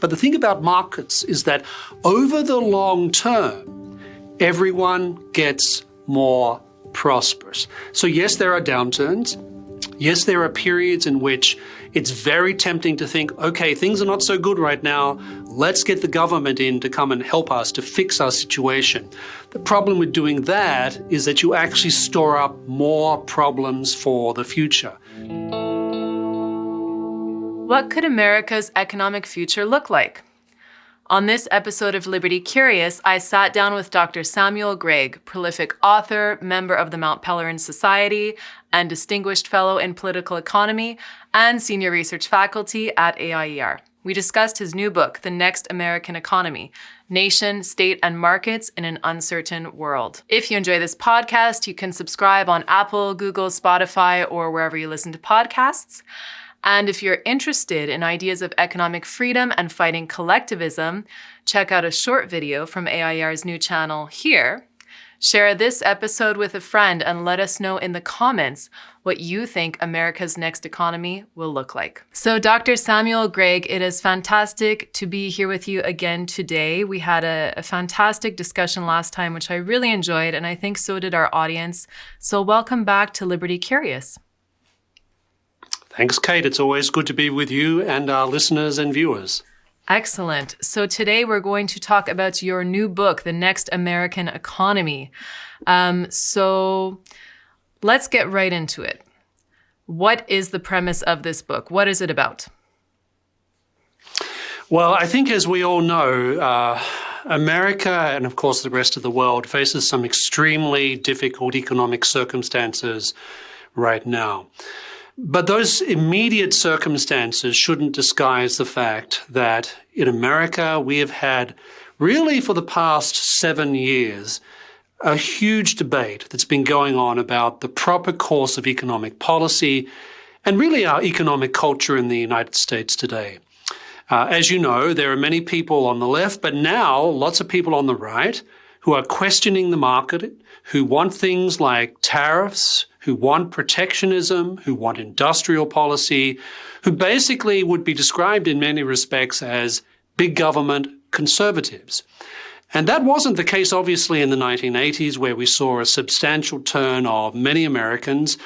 But the thing about markets is that over the long term, everyone gets more prosperous. So yes, there are downturns. Yes, there are periods in which it's very tempting to think, okay, things are not so good right now. Let's get the government in to come and help us to fix our situation. The problem with doing that is that you actually store up more problems for the future. What could America's economic future look like? On this episode of Liberty Curious, I sat down with Dr. Samuel Gregg, prolific author, member of the Mont Pèlerin Society, and distinguished fellow in political economy and senior research faculty at AIER. We discussed his new book, The Next American Economy: Nation, State, and Markets in an Uncertain World. If you enjoy this podcast, you can subscribe on Apple, Google, Spotify, or wherever you listen to podcasts. And if you're interested in ideas of economic freedom and fighting collectivism, check out a short video from AIER's new channel here. Share this episode with a friend and let us know in the comments what you think America's next economy will look like. So Dr. Samuel Gregg, it is fantastic to be here with you again today. We had a fantastic discussion last time, which I really enjoyed, and I think so did our audience. So welcome back to Liberty Curious. Thanks, Kate. It's always good to be with you and our listeners and viewers. Excellent. So today we're going to talk about your new book, The Next American Economy. So let's get right into it. What is the premise of this book? What is it about? Well, I think as we all know, America and of course the rest of the world faces some extremely difficult economic circumstances right now. But those immediate circumstances shouldn't disguise the fact that in America we have had, really for the past 7 years, a huge debate that's been going on about the proper course of economic policy and really our economic culture in the United States today. As you know, there are many people on the left, but now lots of people on the right who are questioning the market, who want things like tariffs, who want protectionism, who want industrial policy, who basically would be described in many respects as big government conservatives. And that wasn't the case, obviously, in the 1980s, where we saw a substantial turn of many Americans,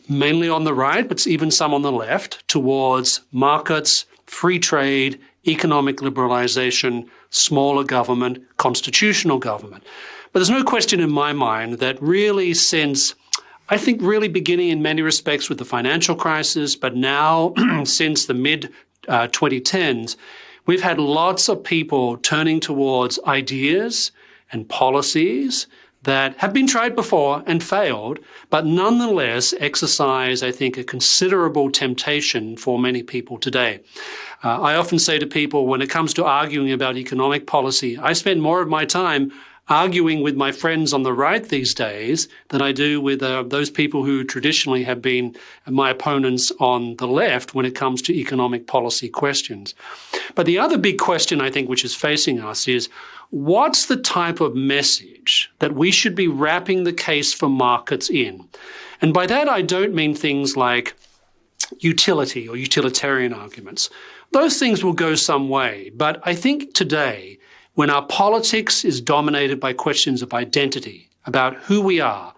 mainly on the right, but even some on the left, towards markets, free trade, economic liberalization, smaller government, constitutional government. But there's no question in my mind that really since, I think really beginning in many respects with the financial crisis, but now since the mid-2010s, we've had lots of people turning towards ideas and policies that have been tried before and failed, but nonetheless exercise, I think, a considerable temptation for many people today. I often say to people, when it comes to arguing about economic policy, I spend more of my time arguing with my friends on the right these days than I do with those people who traditionally have been my opponents on the left when it comes to economic policy questions. But the other big question, I think, which is facing us is, what's the type of message that we should be wrapping the case for markets in? And by that, I don't mean things like utility or utilitarian arguments. Those things will go some way. But I think today, when our politics is dominated by questions of identity, about who we are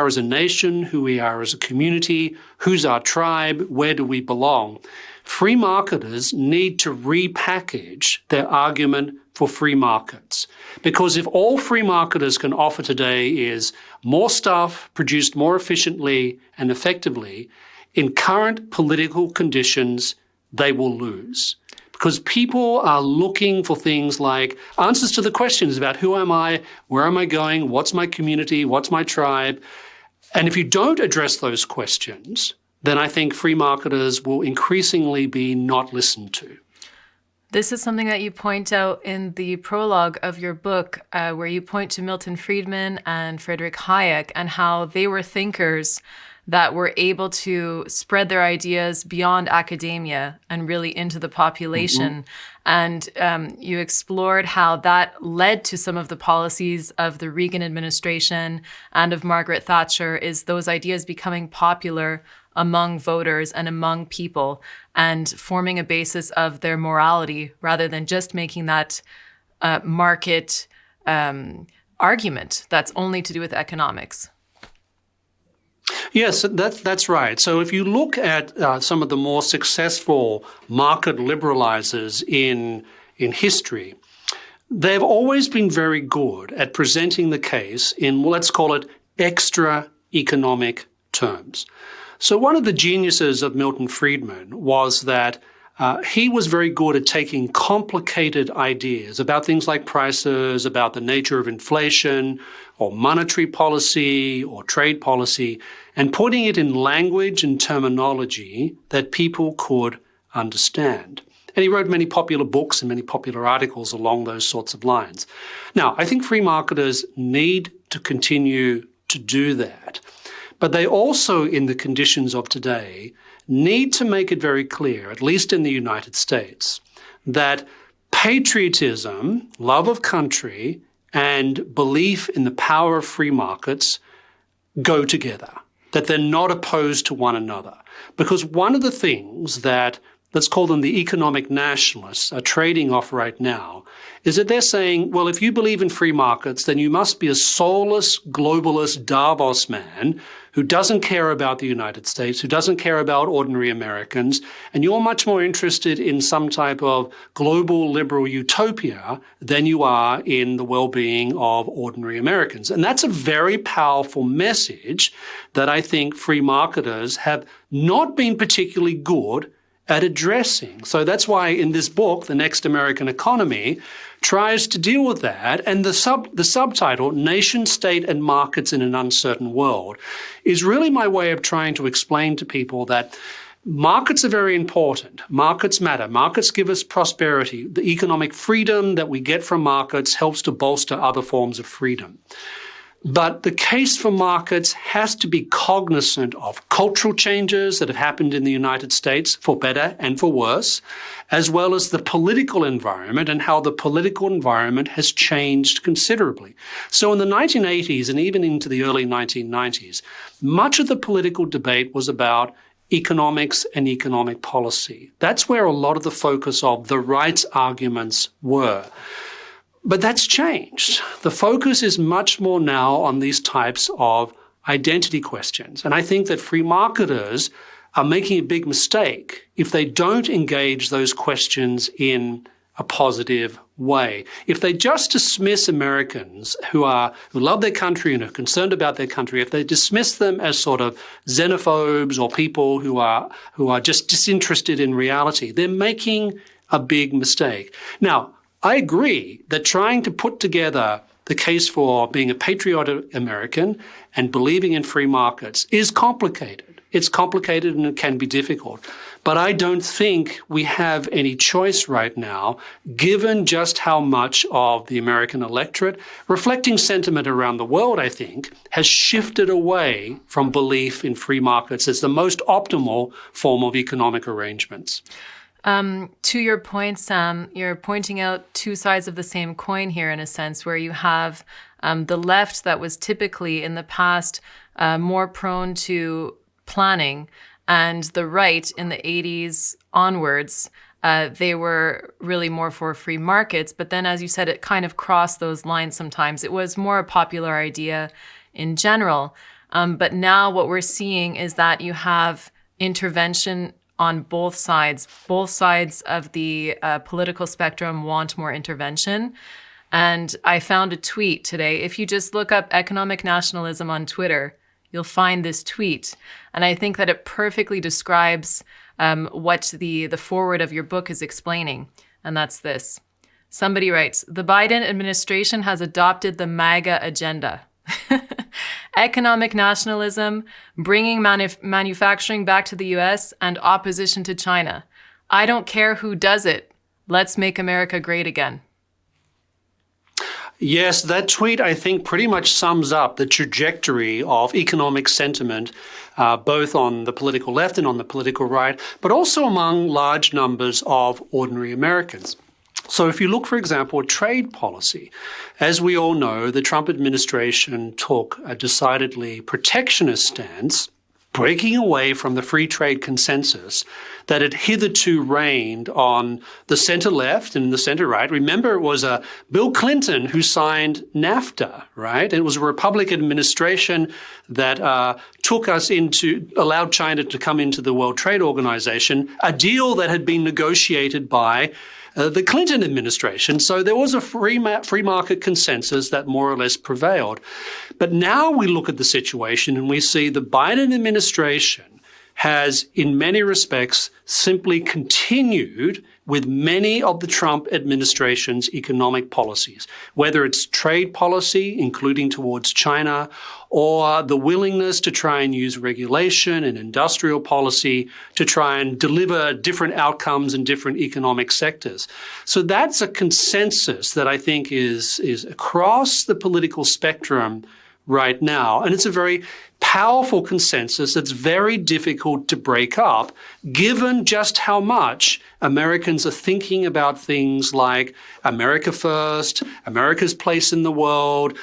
as a nation, who we are as a community, who's our tribe, where do we belong, free marketers need to repackage their argument for free markets. Because if all free marketers can offer today is more stuff produced more efficiently and effectively, in current political conditions, they will lose. Because people are looking for things like answers to the questions about who am I, where am I going, what's my community, what's my tribe. And if you don't address those questions, then I think free marketers will increasingly be not listened to. This is something that you point out in the prologue of your book, where you point to Milton Friedman and Friedrich Hayek and how they were thinkers that were able to spread their ideas beyond academia and really into the population. Mm-hmm. And you explored how that led to some of the policies of the Reagan administration and of Margaret Thatcher, is those ideas becoming popular among voters and among people and forming a basis of their morality rather than just making that market argument that's only to do with economics. Yes, that's right. So if you look at some of the more successful market liberalizers in history, they've always been very good at presenting the case in, well, let's call it, extra economic terms. So one of the geniuses of Milton Friedman was that he was very good at taking complicated ideas about things like prices, about the nature of inflation, or monetary policy, or trade policy, and putting it in language and terminology that people could understand. And he wrote many popular books and many popular articles along those sorts of lines. Now, I think free marketers need to continue to do that. But they also, in the conditions of today, need to make it very clear, at least in the United States, that patriotism, love of country, and belief in the power of free markets go together, that they're not opposed to one another. Because one of the things that, let's call them the economic nationalists, are trading off right now is that they're saying, well, if you believe in free markets, then you must be a soulless, globalist Davos man who doesn't care about the United States, who doesn't care about ordinary Americans, and you're much more interested in some type of global liberal utopia than you are in the well-being of ordinary Americans. And that's a very powerful message that I think free marketers have not been particularly good at addressing. So that's why in this book, The Next American Economy, tries to deal with that. And the subtitle, Nation, State and Markets in an Uncertain World, is really my way of trying to explain to people that markets are very important. Markets matter. Markets give us prosperity. The economic freedom that we get from markets helps to bolster other forms of freedom. But the case for markets has to be cognizant of cultural changes that have happened in the United States, for better and for worse, as well as the political environment and how the political environment has changed considerably. So in the 1980s and even into the early 1990s, much of the political debate was about economics and economic policy. That's where a lot of the focus of the rights arguments were. But that's changed. The focus is much more now on these types of identity questions. And I think that free marketers are making a big mistake if they don't engage those questions in a positive way. If they just dismiss Americans who love their country and are concerned about their country, if they dismiss them as sort of xenophobes or people who are just disinterested in reality, they're making a big mistake. Now, I agree that trying to put together the case for being a patriotic American and believing in free markets is complicated. It's complicated and it can be difficult. But I don't think we have any choice right now, given just how much of the American electorate, reflecting sentiment around the world, I think, has shifted away from belief in free markets as the most optimal form of economic arrangements. To your point, Sam, you're pointing out two sides of the same coin here in a sense, where you have the left that was typically in the past more prone to planning, and the right in the 80s onwards, they were really more for free markets. But then, as you said, it kind of crossed those lines sometimes. It was more a popular idea in general. But now what we're seeing is that you have intervention on both sides. Both sides of the political spectrum want more intervention. And I found a tweet today. If you just look up economic nationalism on Twitter, you'll find this tweet. And I think that it perfectly describes what the foreword of your book is explaining. And that's this. Somebody writes, "The Biden administration has adopted the MAGA agenda. Economic nationalism, bringing manufacturing back to the US, and opposition to China. I don't care who does it. Let's make America great again." Yes, that tweet, I think, pretty much sums up the trajectory of economic sentiment, both on the political left and on the political right, but also among large numbers of ordinary Americans. So if you look, for example, at trade policy, as we all know, the Trump administration took a decidedly protectionist stance breaking away from the free trade consensus that had hitherto reigned on the center-left and the center-right. Remember, it was Bill Clinton who signed NAFTA, right? It was a Republican administration that allowed China to come into the World Trade Organization, a deal that had been negotiated by the Clinton administration. So there was a free market consensus that more or less prevailed. But now we look at the situation and we see the Biden administration has, in many respects, simply continued with many of the Trump administration's economic policies, whether it's trade policy, including towards China, or the willingness to try and use regulation and industrial policy to try and deliver different outcomes in different economic sectors. So that's a consensus that I think is across the political spectrum right now. And it's a very powerful consensus that's very difficult to break up, given just how much Americans are thinking about things like America first, America's place in the world,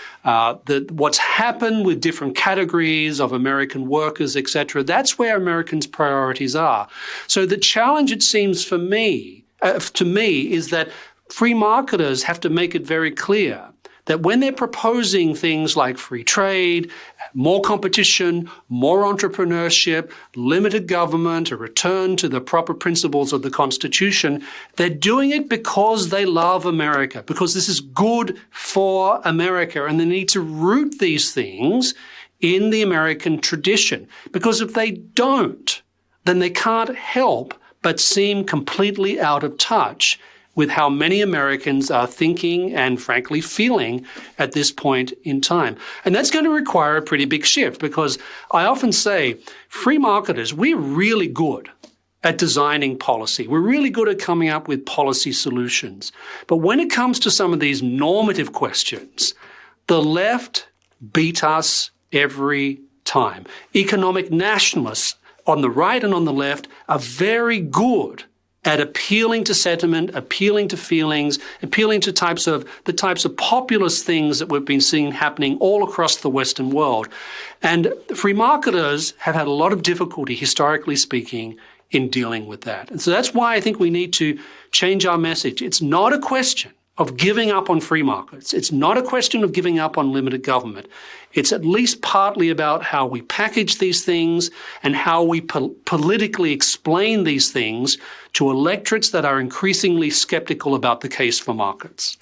what's happened with different categories of American workers, etc. That's where Americans' priorities are. So the challenge, it seems to me, is that free marketers have to make it very clear that when they're proposing things like free trade, more competition, more entrepreneurship, limited government, a return to the proper principles of the Constitution, they're doing it because they love America, because this is good for America, and they need to root these things in the American tradition. Because if they don't, then they can't help but seem completely out of touch with how many Americans are thinking and, frankly, feeling at this point in time. And that's going to require a pretty big shift, because I often say, free marketers, we're really good at designing policy. We're really good at coming up with policy solutions. But when it comes to some of these normative questions, the left beat us every time. Economic nationalists on the right and on the left are very good at appealing to sentiment, appealing to feelings, appealing to the types of populist things that we've been seeing happening all across the Western world. And free marketers have had a lot of difficulty, historically speaking, in dealing with that. And so that's why I think we need to change our message. It's not a question of giving up on free markets. It's not a question of giving up on limited government. It's at least partly about how we package these things and how we politically explain these things to electorates that are increasingly skeptical about the case for markets.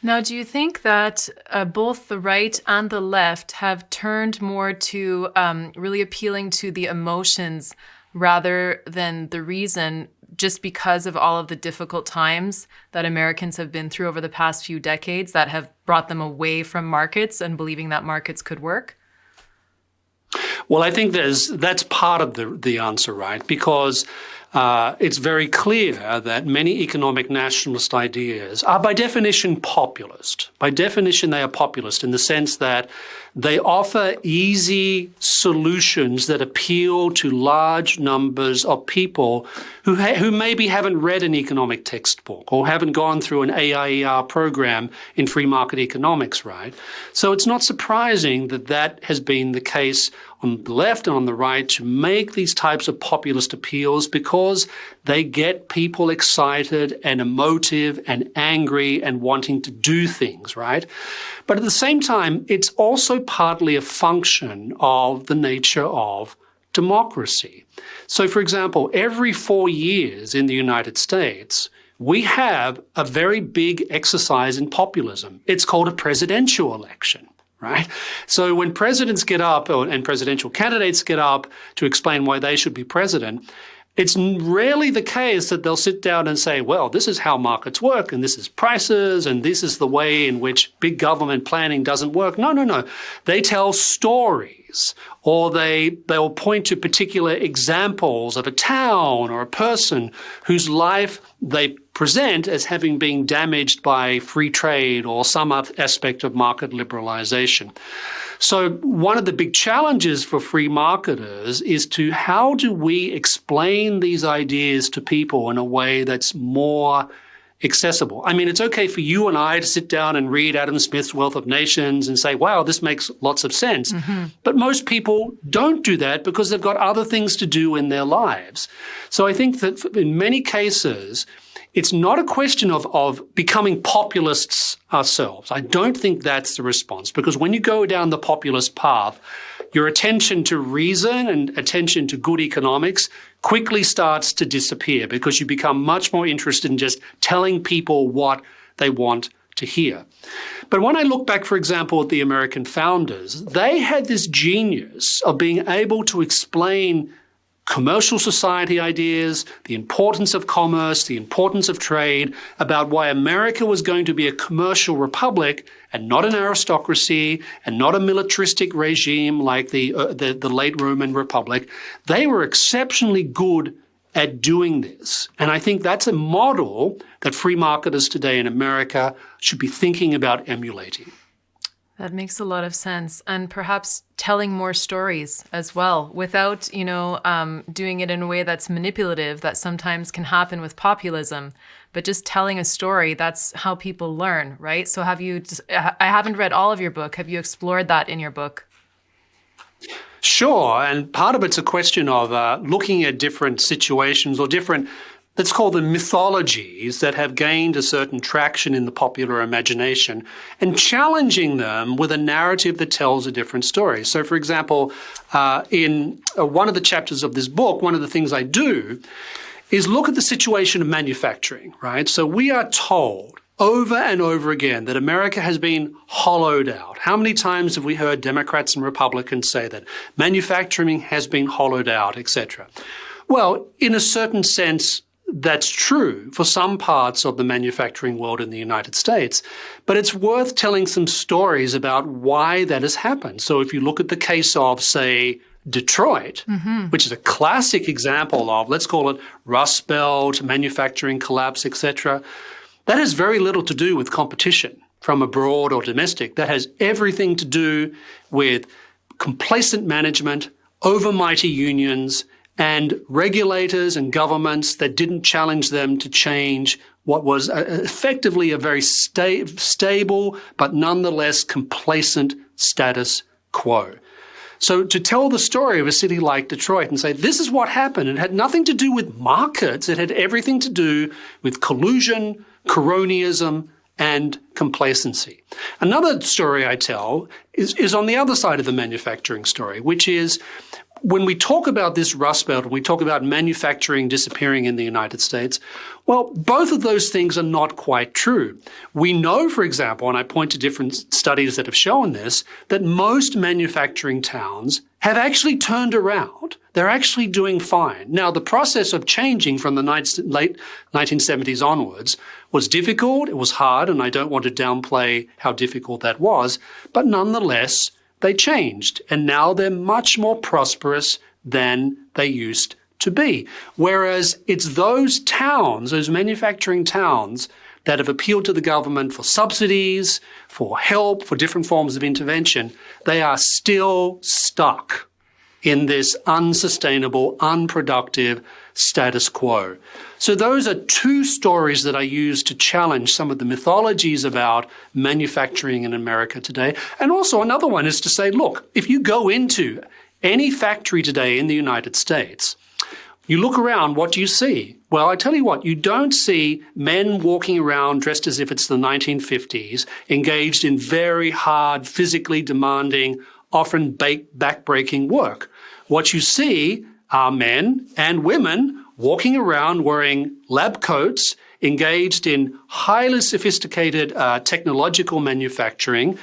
Now, do you think that both the right and the left have turned more to really appealing to the emotions rather than the reason, just because of all of the difficult times that Americans have been through over the past few decades that have brought them away from markets and believing that markets could work? Well, I think that's part of the answer, right? Because it's very clear that many economic nationalist ideas are by definition populist. By definition, they are populist in the sense that they offer easy solutions that appeal to large numbers of people who maybe haven't read an economic textbook or haven't gone through an AIER program in free market economics, right? So it's not surprising that that has been the case on the left and on the right to make these types of populist appeals, because they get people excited and emotive and angry and wanting to do things, right? But at the same time, it's also partly a function of the nature of democracy. So, for example, every 4 years in the United States, we have a very big exercise in populism. It's called a presidential election. Right? So when presidents get up and presidential candidates get up to explain why they should be president, it's rarely the case that they'll sit down and say, well, this is how markets work, and this is prices, and this is the way in which big government planning doesn't work. No. They tell stories, or they'll point to particular examples of a town or a person whose life they present as having been damaged by free trade or some aspect of market liberalization. So one of the big challenges for free marketers is to how do we explain these ideas to people in a way that's more accessible. I mean, it's okay for you and I to sit down and read Adam Smith's Wealth of Nations and say, wow, this makes lots of sense. But most people don't do that because they've got other things to do in their lives. So I think that in many cases, it's not a question of becoming populists ourselves. I don't think that's the response, because when you go down the populist path, your attention to reason and attention to good economics quickly starts to disappear because you become much more interested in just telling people what they want to hear. But when I look back, for example, at the American founders, they had this genius of being able to explain commercial society ideas, the importance of commerce, the importance of trade, about why America was going to be a commercial republic and not an aristocracy and not a militaristic regime like the late Roman Republic. They were exceptionally good at doing this. And I think that's a model that free marketers today in America should be thinking about emulating. That makes a lot of sense. And perhaps telling more stories as well without, doing it in a way that's manipulative, that sometimes can happen with populism, but just telling a story, that's how people learn, right? So I haven't read all of your book. Have you explored that in your book? Sure. And part of it's a question of looking at different situations or different, let's call them mythologies that have gained a certain traction in the popular imagination and challenging them with a narrative that tells a different story. So, for example, in one of the chapters of this book, one of the things I do is look at the situation of manufacturing, right? So we are told over and over again that America has been hollowed out. How many times have we heard Democrats and Republicans say that manufacturing has been hollowed out, etc.? Well, in a certain sense, that's true for some parts of the manufacturing world in the United States, but it's worth telling some stories about why that has happened. So if you look at the case of, say, Detroit, which is a classic example of, let's call it Rust Belt, manufacturing collapse, etc., that has very little to do with competition from abroad or domestic. That has everything to do with complacent management, overmighty unions, and regulators and governments that didn't challenge them to change what was effectively a very stable but nonetheless complacent status quo. So to tell the story of a city like Detroit and say, this is what happened, it had nothing to do with markets, it had everything to do with collusion, cronyism, and complacency. Another story I tell is on the other side of the manufacturing story, which is when we talk about this Rust Belt, when we talk about manufacturing disappearing in the United States, well, both of those things are not quite true. We know, for example, and I point to different studies that have shown this, that most manufacturing towns have actually turned around. They're actually doing fine. Now, the process of changing from the late 1970s onwards was difficult, it was hard, and I don't want to downplay how difficult that was, but nonetheless, they changed, and now they're much more prosperous than they used to be. Whereas it's those towns, those manufacturing towns, that have appealed to the government for subsidies, for help, for different forms of intervention, they are still stuck in this unsustainable, unproductive status quo. So those are two stories that I use to challenge some of the mythologies about manufacturing in America today. And also another one is to say, look, if you go into any factory today in the United States, you look around, what do you see? Well, I tell you what, you don't see men walking around dressed as if it's the 1950s, engaged in very hard, physically demanding, often back-breaking work. What you see are men and women walking around wearing lab coats, engaged in highly sophisticated technological manufacturing,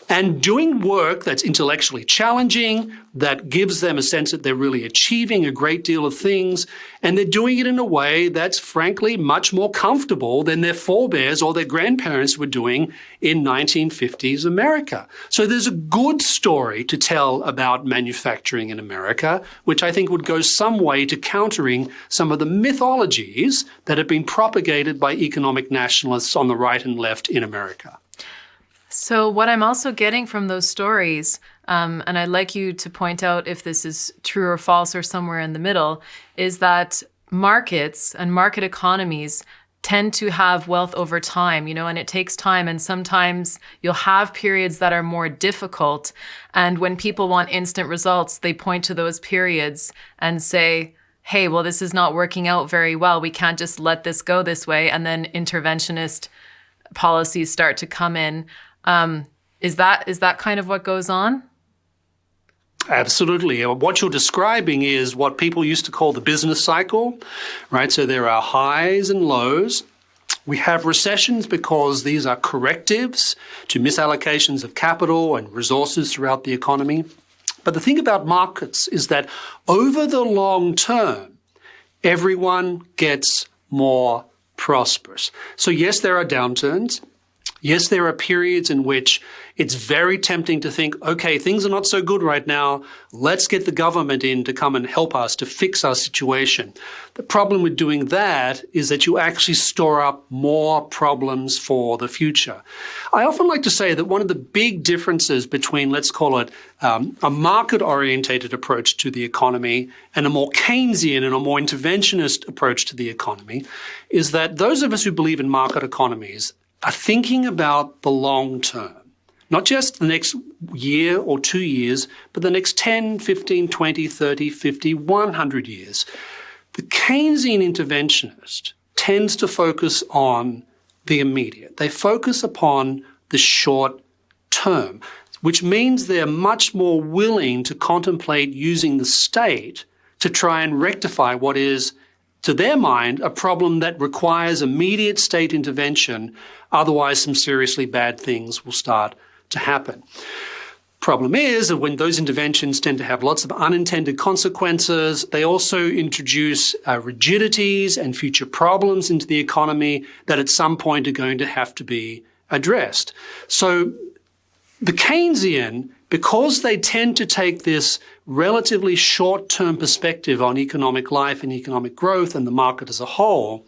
and doing work that's intellectually challenging, that gives them a sense that they're really achieving a great deal of things, and they're doing it in a way that's frankly much more comfortable than their forebears or their grandparents were doing in 1950s America. So there's a good story to tell about manufacturing in America, which I think would go some way to countering some of the mythologies that have been propagated by economic nationalists on the right and left in America. So what I'm also getting from those stories, and I'd like you to point out if this is true or false or somewhere in the middle, is that markets and market economies tend to have wealth over time, and it takes time. And sometimes you'll have periods that are more difficult. And when people want instant results, they point to those periods and say, hey, well, this is not working out very well. We can't just let this go this way. And then interventionist policies start to come in. Is that kind of what goes on? Absolutely. What you're describing is what people used to call the business cycle, right? So there are highs and lows. We have recessions because these are correctives to misallocations of capital and resources throughout the economy. But the thing about markets is that over the long term, everyone gets more prosperous. So yes, there are downturns. Yes, there are periods in which it's very tempting to think, okay, things are not so good right now. Let's get the government in to come and help us to fix our situation. The problem with doing that is that you actually store up more problems for the future. I often like to say that one of the big differences between, let's call it, a market-orientated approach to the economy and a more Keynesian and a more interventionist approach to the economy is that those of us who believe in market economies are thinking about the long term. Not just the next year or 2 years, but the next 10, 15, 20, 30, 50, 100 years. The Keynesian interventionist tends to focus on the immediate. They focus upon the short term, which means they're much more willing to contemplate using the state to try and rectify what is, to their mind, a problem that requires immediate state intervention. Otherwise, some seriously bad things will start to happen. Problem is that when those interventions tend to have lots of unintended consequences, they also introduce rigidities and future problems into the economy that at some point are going to have to be addressed. So the Keynesian, because they tend to take this relatively short-term perspective on economic life and economic growth and the market as a whole,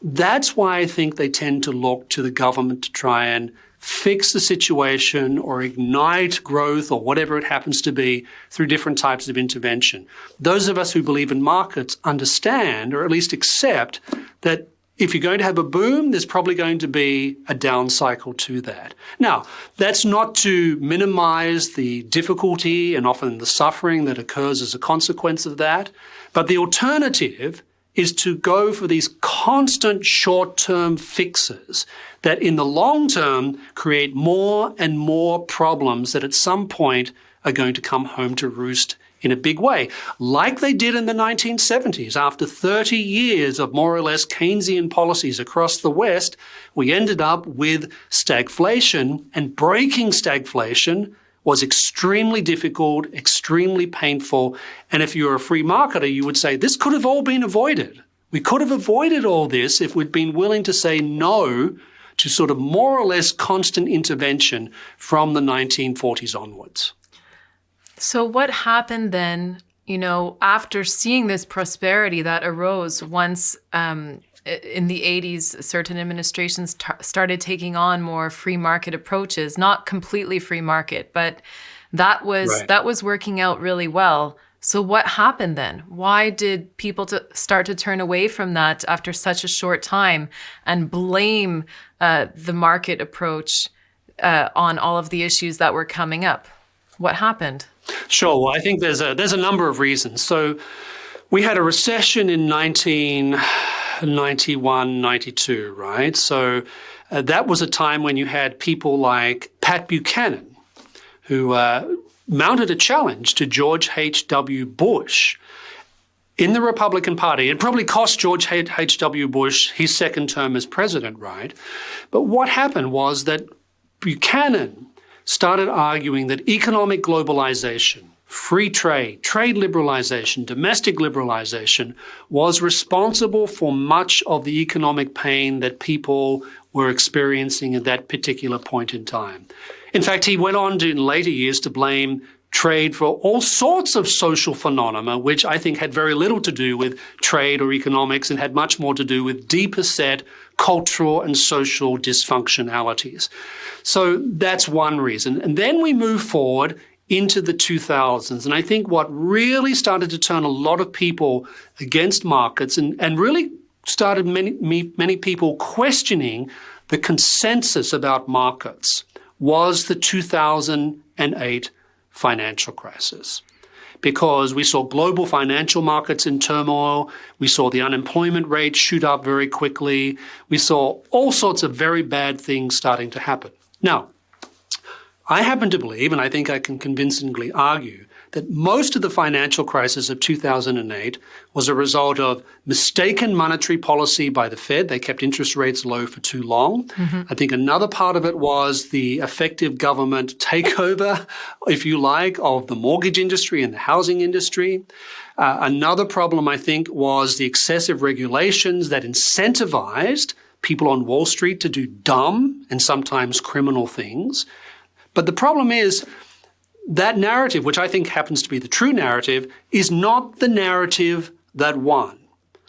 that's why I think they tend to look to the government to try and fix the situation or ignite growth or whatever it happens to be through different types of intervention. Those of us who believe in markets understand, or at least accept, that if you're going to have a boom, there's probably going to be a down cycle to that. Now, that's not to minimize the difficulty and often the suffering that occurs as a consequence of that, but the alternative is to go for these constant short-term fixes that in the long term create more and more problems that at some point are going to come home to roost in a big way, like they did in the 1970s. After 30 years of more or less Keynesian policies across the West, we ended up with stagflation, and breaking stagflation was extremely difficult, extremely painful. And if you're a free marketer, you would say, this could have all been avoided. We could have avoided all this if we'd been willing to say no to sort of more or less constant intervention from the 1940s onwards. So what happened then, after seeing this prosperity that arose once in the 80s, certain administrations started taking on more free market approaches, not completely free market, but that was working out really well. So what happened then? Why did people start to turn away from that after such a short time and blame the market approach on all of the issues that were coming up? What happened? Sure. Well, I think there's a number of reasons. So we had a recession in 1991, 92, right? So that was a time when you had people like Pat Buchanan, who mounted a challenge to George H.W. Bush in the Republican Party. It probably cost George H.W. Bush his second term as president, right? But what happened was that Buchanan started arguing that economic globalization, free trade, trade liberalization, domestic liberalization was responsible for much of the economic pain that people were experiencing at that particular point in time. In fact, he went on in later years to blame trade for all sorts of social phenomena, which I think had very little to do with trade or economics and had much more to do with deeper set cultural and social dysfunctionalities. So that's one reason. And then we move forward into the 2000s. And I think what really started to turn a lot of people against markets and really started many people questioning the consensus about markets was the 2008 financial crisis. Because we saw global financial markets in turmoil, we saw the unemployment rate shoot up very quickly, we saw all sorts of very bad things starting to happen. Now, I happen to believe, and I think I can convincingly argue, that most of the financial crisis of 2008 was a result of mistaken monetary policy by the Fed. They kept interest rates low for too long. Mm-hmm. I think another part of it was the effective government takeover, if you like, of the mortgage industry and the housing industry. Another problem, I think, was the excessive regulations that incentivized people on Wall Street to do dumb and sometimes criminal things. But the problem is, that narrative, which I think happens to be the true narrative, is not the narrative that won.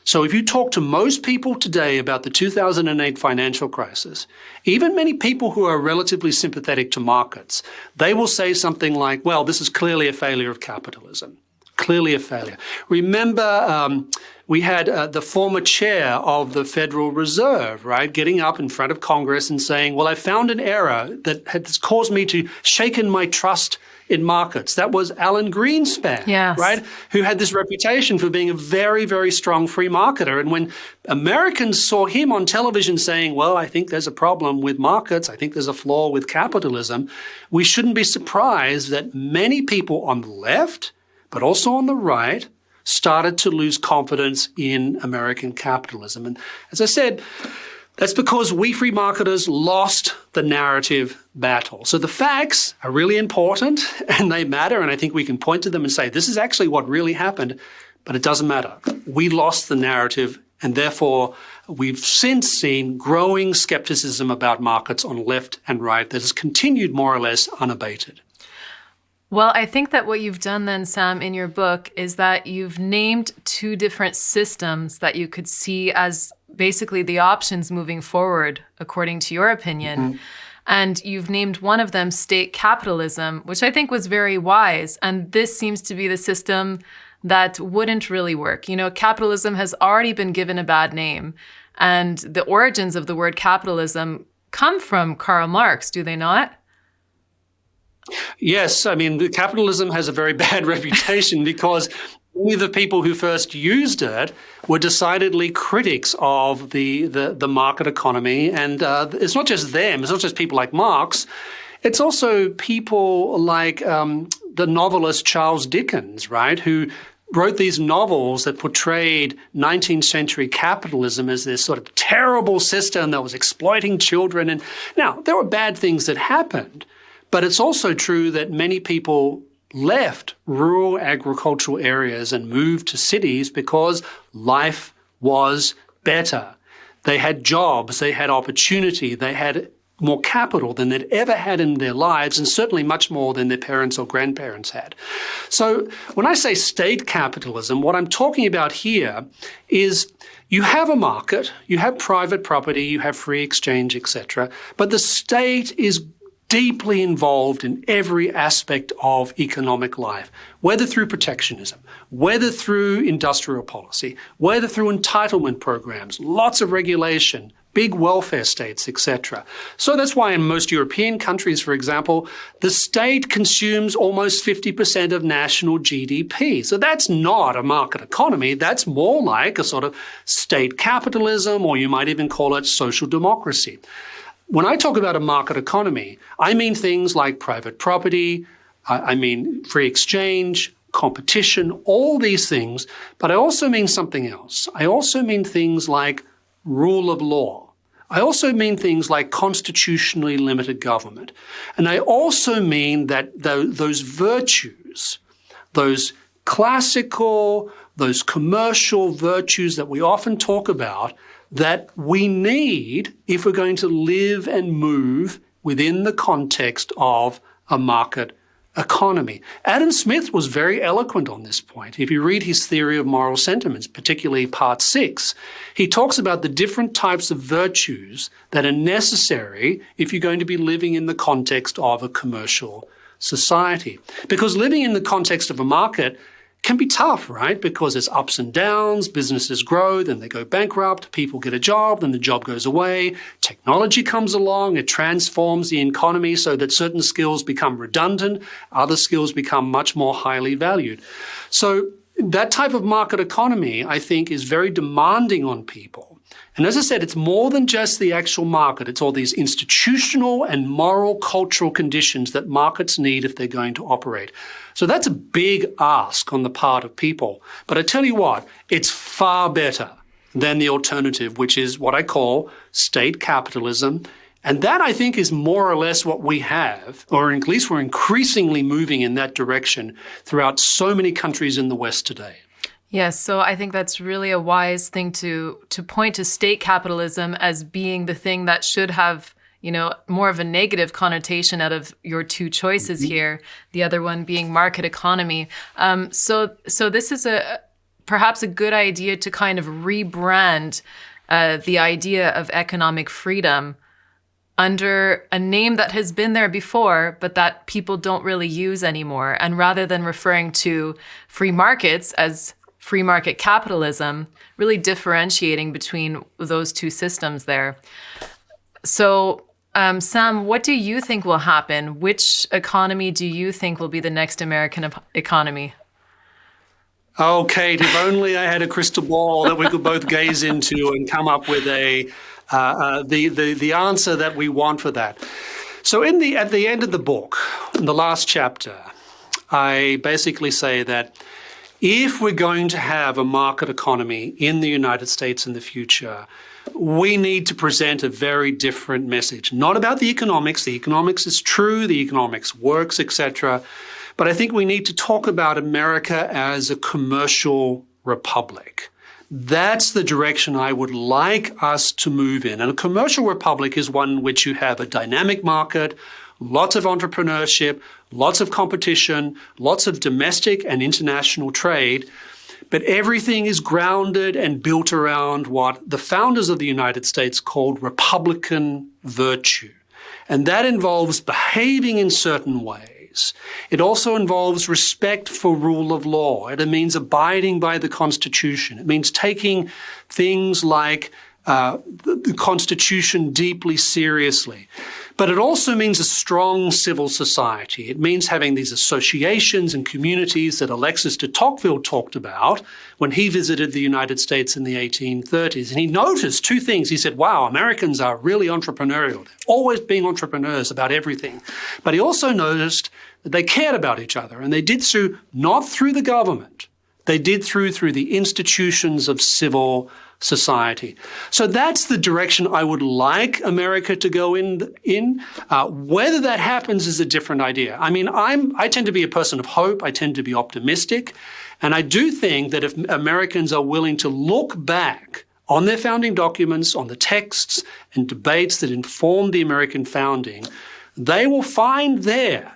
So if you talk to most people today about the 2008 financial crisis, even many people who are relatively sympathetic to markets, they will say something like, well, this is clearly a failure of capitalism. Clearly a failure. Remember, we had the former chair of the Federal Reserve, right, getting up in front of Congress and saying, well, I found an error that has caused me to shaken my trust in markets. That was Alan Greenspan, yes, right, who had this reputation for being a very, very strong free marketer. And when Americans saw him on television saying, well, I think there's a problem with markets, I think there's a flaw with capitalism, we shouldn't be surprised that many people on the left, but also on the right, started to lose confidence in American capitalism. And as I said, that's because we free marketers lost the narrative battle. So the facts are really important and they matter, and I think we can point to them and say, this is actually what really happened, but it doesn't matter. We lost the narrative, and therefore we've since seen growing skepticism about markets on left and right that has continued more or less unabated. Well, I think that what you've done then, Sam, in your book is that you've named two different systems that you could see as basically the options moving forward, according to your opinion. Mm-hmm. And you've named one of them state capitalism, which I think was very wise. And this seems to be the system that wouldn't really work. You know, capitalism has already been given a bad name. And the origins of the word capitalism come from Karl Marx, do they not? Yes, I mean, capitalism has a very bad reputation because many of the people who first used it were decidedly critics of the market economy. And it's not just them, it's not just people like Marx, it's also people like the novelist Charles Dickens, right, who wrote these novels that portrayed 19th century capitalism as this sort of terrible system that was exploiting children. And now, there were bad things that happened. But it's also true that many people left rural agricultural areas and moved to cities because life was better. They had jobs, they had opportunity, they had more capital than they'd ever had in their lives, and certainly much more than their parents or grandparents had. So when I say state capitalism, what I'm talking about here is you have a market, you have private property, you have free exchange, etc., but the state is deeply involved in every aspect of economic life, whether through protectionism, whether through industrial policy, whether through entitlement programs, lots of regulation, big welfare states, etc. So that's why in most European countries, for example, the state consumes almost 50% of national GDP. So that's not a market economy. That's more like a sort of state capitalism, or you might even call it social democracy. When I talk about a market economy, I mean things like private property, I mean free exchange, competition, all these things, but I also mean something else. I also mean things like rule of law. I also mean things like constitutionally limited government. And I also mean that those virtues, those classical, those commercial virtues that we often talk about, that we need if we're going to live and move within the context of a market economy. Adam Smith was very eloquent on this point. If you read his theory of moral sentiments, particularly part 6, he talks about the different types of virtues that are necessary if you're going to be living in the context of a commercial society. Because living in the context of a market can be tough, right? Because there's ups and downs, businesses grow, then they go bankrupt, people get a job, then the job goes away, technology comes along, it transforms the economy so that certain skills become redundant, other skills become much more highly valued. So that type of market economy, I think, is very demanding on people. And as I said, it's more than just the actual market. It's all these institutional and moral cultural conditions that markets need if they're going to operate. So that's a big ask on the part of people. But I tell you what, it's far better than the alternative, which is what I call state capitalism. And that, I think, is more or less what we have, or at least we're increasingly moving in that direction throughout so many countries in the West today. Yes, so I think that's really a wise thing to point to state capitalism as being the thing that should have, more of a negative connotation out of your two choices here, the other one being market economy. So this is perhaps a good idea to kind of rebrand the idea of economic freedom under a name that has been there before, but that people don't really use anymore. And rather than referring to free markets as free market capitalism, really differentiating between those two systems there. So, Sam, what do you think will happen? Which economy do you think will be the next American economy? Oh, Kate, if only I had a crystal ball that we could both gaze into and come up with the answer that we want for that. So at the end of the book, in the last chapter, I basically say that if we're going to have a market economy in the United States in the future, we need to present a very different message. Not about the economics. The economics is true. The economics works, etc. But I think we need to talk about America as a commercial republic. That's the direction I would like us to move in. And a commercial republic is one in which you have a dynamic market, lots of entrepreneurship, lots of competition, lots of domestic and international trade, but everything is grounded and built around what the founders of the United States called Republican virtue. And that involves behaving in certain ways. It also involves respect for rule of law. It means abiding by the Constitution. It means taking things like the Constitution deeply seriously. But it also means a strong civil society. It means having these associations and communities that Alexis de Tocqueville talked about when he visited the United States in the 1830s. And he noticed two things. He said, wow, Americans are really entrepreneurial. They're always being entrepreneurs about everything. But he also noticed that they cared about each other. And they did so not through the government. They did through the institutions of civil society. So that's the direction I would like America to go in. Whether that happens is a different idea. I mean, I tend to be a person of hope. I tend to be optimistic. And I do think that if Americans are willing to look back on their founding documents, on the texts and debates that informed the American founding, they will find there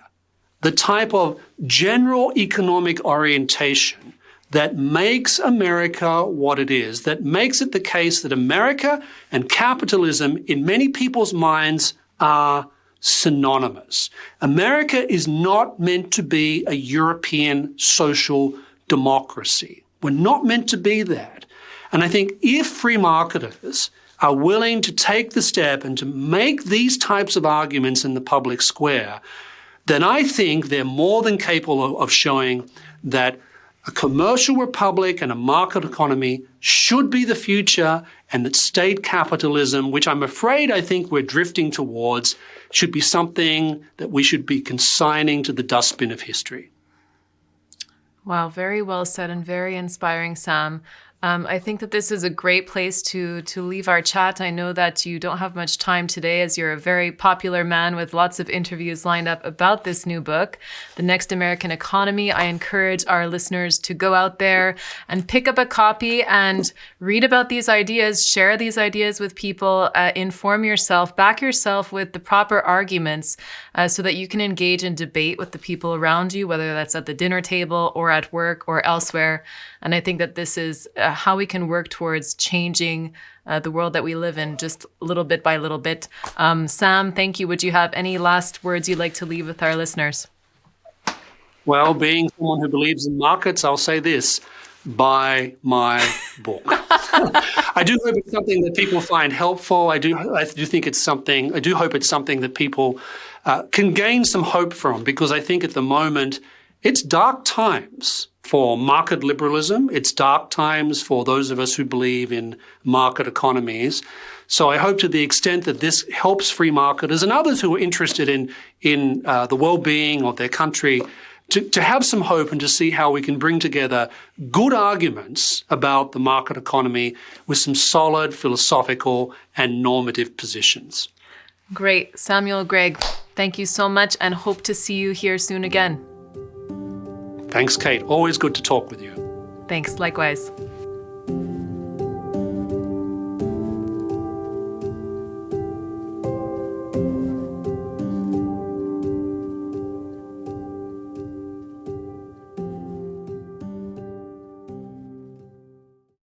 the type of general economic orientation that makes America what it is, that makes it the case that America and capitalism, in many people's minds, are synonymous. America is not meant to be a European social democracy. We're not meant to be that. And I think if free marketers are willing to take the step and to make these types of arguments in the public square, then I think they're more than capable of showing that a commercial republic and a market economy should be the future, and that state capitalism, which I think we're drifting towards, should be something that we should be consigning to the dustbin of history. Wow, very well said and very inspiring, Sam. I think that this is a great place to leave our chat. I know that you don't have much time today as you're a very popular man with lots of interviews lined up about this new book, The Next American Economy. I encourage our listeners to go out there and pick up a copy and read about these ideas, share these ideas with people, inform yourself, back yourself with the proper arguments so that you can engage in debate with the people around you, whether that's at the dinner table or at work or elsewhere. And I think that this is how we can work towards changing the world that we live in, just little bit by little bit. Sam, thank you. Would you have any last words you'd like to leave with our listeners? Well, being someone who believes in markets, I'll say this: buy my book. I do hope it's something that people find helpful. I do think it's something. I do hope it's something that people can gain some hope from, because I think at the moment it's dark times for market liberalism. It's dark times for those of us who believe in market economies. So I hope, to the extent that this helps free marketers and others who are interested in the well-being of their country, to have some hope and to see how we can bring together good arguments about the market economy with some solid philosophical and normative positions. Great. Samuel, Gregg, thank you so much, and hope to see you here soon again. Thanks, Kate. Always good to talk with you. Thanks, likewise.